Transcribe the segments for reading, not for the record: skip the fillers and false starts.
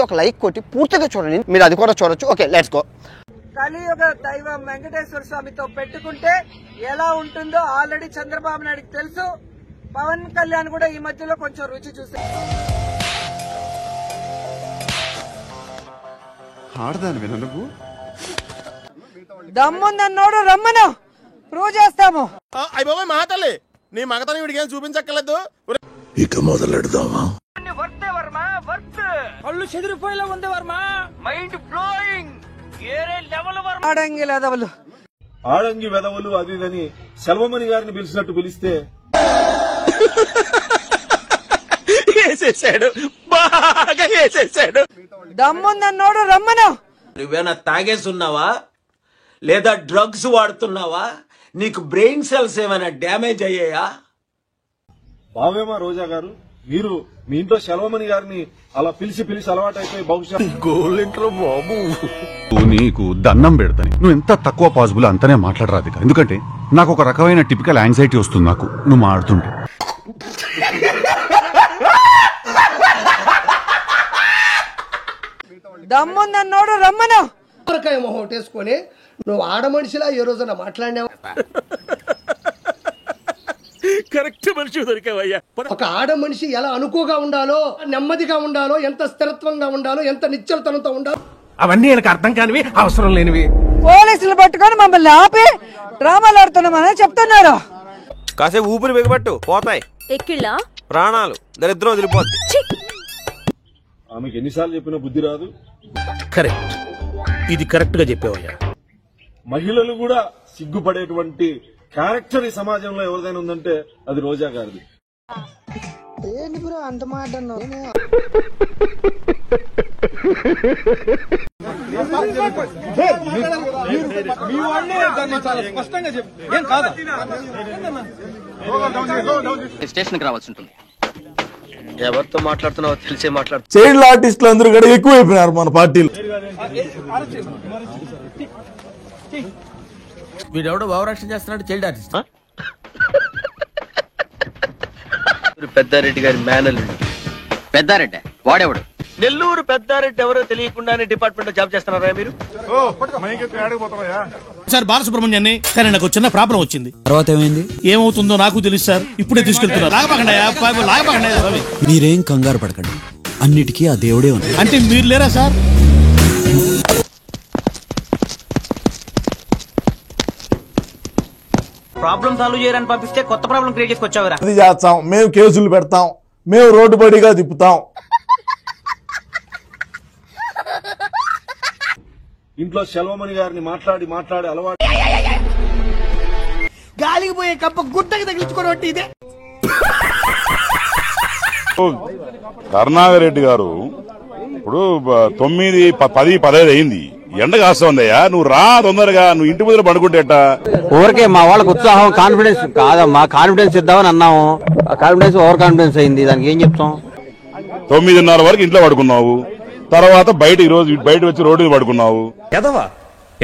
Just ఒక like కొట్టి పూర్తిగా చూడండి, మీరు అది కూడా చూడొచ్చు. Okay, let's go. కలియుగ దైవం వెంకటేశ్వర స్వామితో పెట్టుకుంటే ఎలా ఉంటుందో ఆల్రెడీ చంద్రబాబు నాయుడుకి తెలుసు. పవన్ కళ్యాణ్ కూడా ఈ మధ్యలో కొంచెం రుచి చూసారు. నువ్వు దమ్ముందన్నోడు రమ్మను, ప్రూవ్ చేస్తాము. అయిపోయి మాటలే, నీ మగతని వీడికి ఏం చూపించక్కర్లేదు. ఇక మొదలెడదామా? కళ్ళు చెదిరిపోయేలా ఉంది వర్మ, మైండ్ బ్లోయింగ్, ఏరే లెవెల్ వర్మ. ఆడంగి వెదవులు, ఆడంగి వెదవులు అది ఇదని సెల్వమణి గారిని పిలిచినట్టు పిలిస్తే బాగా వేసేసాడు. దమ్ముందన్నోడు రమ్మను. నువ్వేనా తాగేస్తున్నావా లేదా డ్రగ్స్ వాడుతున్నావా? నీకు బ్రెయిన్ సెల్స్ ఏమైనా డ్యామేజ్ అయ్యాయా? బావేమా రోజా గారు, మీరు మీ ఇంట్లో సెల్వమణి గారిని అలా పిలిచి అలవాటు అయిపోయి బహుశా బాబు నీకు దండం పెడతాను. నువ్వు ఎంత తక్కువ పాసిబుల్ అంతనే మాట్లాడరాదు. ఎందుకంటే నాకు ఒక రకమైన టిపికల్ యాంగ్జైటీ వస్తుంది నాకు నువ్వు మాట్లాడుతుంటే. దమ్ముందన్నోడు రమ్మను. మొహం వేసుకొని నువ్వు ఆడ మనిషిలా ఏ రోజున మాట్లాడినావు? కరెక్ట్ మనిషి దొరికావయ్యా. ఒక ఆడ మనిషి ఎలా అనుకోగా ఉండాలో, నెమ్మదిగా ఉండాలో, ఎంత స్థిరత్వంగా ఉండాలో, ఎంత నిశ్చలతనంతో ఉండాలో అవన్నీ నాకు అర్థం కానివి, అవసరం లేనివి. పోలీసులు పట్టుకొని మమ్మల్ని ఆపి డ్రామాలు ఆడుతున్నామని చెప్తున్నారు. కాసేపు ఊపిరి బిగబట్టు, పోతాయి ఎక్కిళ్ళా ప్రాణాలు, దరిద్రం వదిలిపోద్ది. ఆమెకి ఎన్నిసార్లు చెప్పినా బుద్ధి రాదు. కరెక్ట్, ఇది కరెక్ట్ గా చెప్పావయ్యా. మహిళలు కూడా సిగ్గుపడేటువంటి క్యారెక్టర్ ఈ సమాజంలో ఎవరిదైనా ఉందంటే అది రోజా గారిది. ఏంటి బ్రో అంత మాట అన్నావు? స్టేషన్కి రావాల్సి ఉంటుంది. ఎవరితో మాట్లాడుతున్నావో తెలిసే మాట్లాడు. చైల్డ్ ఆర్టిస్టులు అందరూ కూడా ఎక్కువైపోయినారు మన పార్టీలో. వీడెవడో భావరక్షణ చేస్తున్నాడు, చైల్డ్ ఆర్టిస్ట్. పెద్దారెడ్డి గారి మేనల్. పెద్దారెడ్డి వాడేవాడు? నెల్లూరు పెద్దారెడ్డి ఎవరో తెలియకుండానే డిపార్ట్మెంట్ లో జాబ్ చేస్తున్నారా మీరు? సార్ బాలసుబ్రహ్మణ్యాన్ని, కానీ నాకు చిన్న ప్రాబ్లం వచ్చింది. తర్వాత ఏమైంది? ఏమవుతుందో నాకు తెలుసు సార్, ఇప్పుడే తీసుకెళ్తున్నారు. లాగపకండి. మీరేం కంగారు పడకండి, అన్నిటికీ ఆ దేవుడే ఉంది. అంటే మీరు లేరా సార్? ప్రాబ్లం సాల్వ్ చేయడానికి పంపిస్తే కొత్త ప్రాబ్లం క్రియేట్ చేసుకొచ్చావురా. అది చేస్తాం, మేము కేసులు పెడతాం, మేము రోడ్డు బడిగా తిప్పుతాం. ఇంట్లో సెల్వమణి గారిని మాట్లాడి అలవాటు. గాలికి పోయే కప్ప గుట్టకి తగిలించుకోవడం ఇదే. కరుణాకరెడ్డి గారు ఇప్పుడు 9, 10, 15 అయింది. ఎండ కాస్తుందయ్యా, నువ్వు రా తొందరగా. నువ్వు ఇంటి ముందర పడుకుంటేట. ఊరికే మా వాళ్ళకి ఉత్సాహం, కాన్ఫిడెన్స్ కాదమ్మా, కాన్ఫిడెన్స్ ఇద్దామని అన్నాము. కాన్ఫిడెన్స్ ఓవర్ కాన్ఫిడెన్స్ అయింది, దానికి ఏం చెప్తాం? 9:30 వరకు ఇంట్లో పడుకున్నావు, తర్వాత బయట వచ్చి రోడ్డు మీద పడుకున్నావు. ఎదవా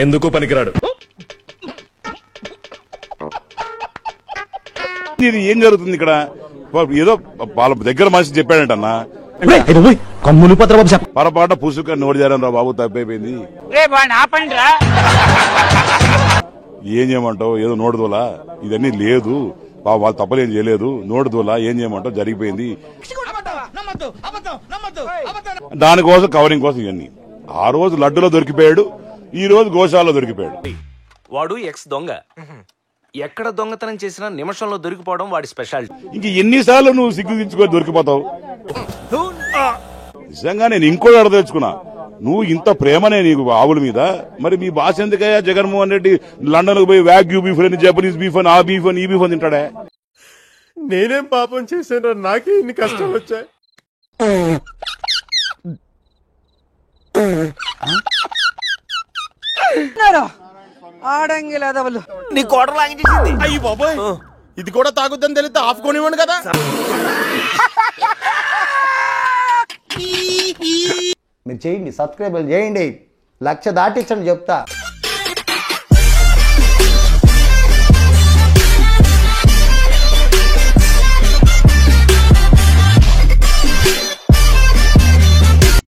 ఎందుకు పనికిరాడు. ఇది ఏం జరుగుతుంది ఇక్కడ? ఏదో వాళ్ళ దగ్గర మనిషి చెప్పాడంటన్నా, కమ్ములు పత్రబాబు చెప్ప పొరపాట పుసుక నోటి జారం రా బాబు, తప్పైపోయింది. ఏం చేయమంటావు? ఏదో నోడుదోలా, ఇదన్నీ లేదు, వాళ్ళు తప్పలేం చేయలేదు, నోడుదోలా ఏం చేయమంటావు, జరిగిపోయింది. దానికోసం కవరింగ్ కోసం ఇవన్నీ. ఆ రోజు లడ్డులో దొరికిపోయాడు, ఈ రోజు గోశాలలో దొరికిపోయాడు. వాడు ఎక్స్ దొంగ, ఎక్కడ దొంగతనం చేసినా నిమిషంలో దొరికిపోవడం వాడి స్పెషాలిటీ. ఇంక ఎన్నిసార్లు నువ్వు సిగ్గు దించుకొని దొరికిపోతావు? నిజంగా నేను ఇంకోటి అర్థం తెచ్చుకున్నా, నువ్వు ఇంత ప్రేమనే నీకు ఆవుల మీద, మరి మీ భాష ఎందుకయ్యా? జగన్మోహన్ రెడ్డి లండన్ కు పోయి వ్యాగ్యూ బీఫ్ అని, జపనీస్ బీఫ్ అని, ఆ బీఫ్ అని, ఈ బీఫ్ అని తింటాడే. నేనేం పాపం చేశాను, నాకే ఇన్ని కష్టాలు వచ్చాయి. ఆడంగి లేదవలు నీ కోట లాగించేసింది. అయ్యి బాబోయ్, ఇది కూడా తాగుద్దని తెలిస్తే ఆఫ్ కొనివ్వండి కదా. మీరు చేయండి, సబ్స్క్రైబ్ చేయండి, 1,00,000 దాటించండి చెప్తా.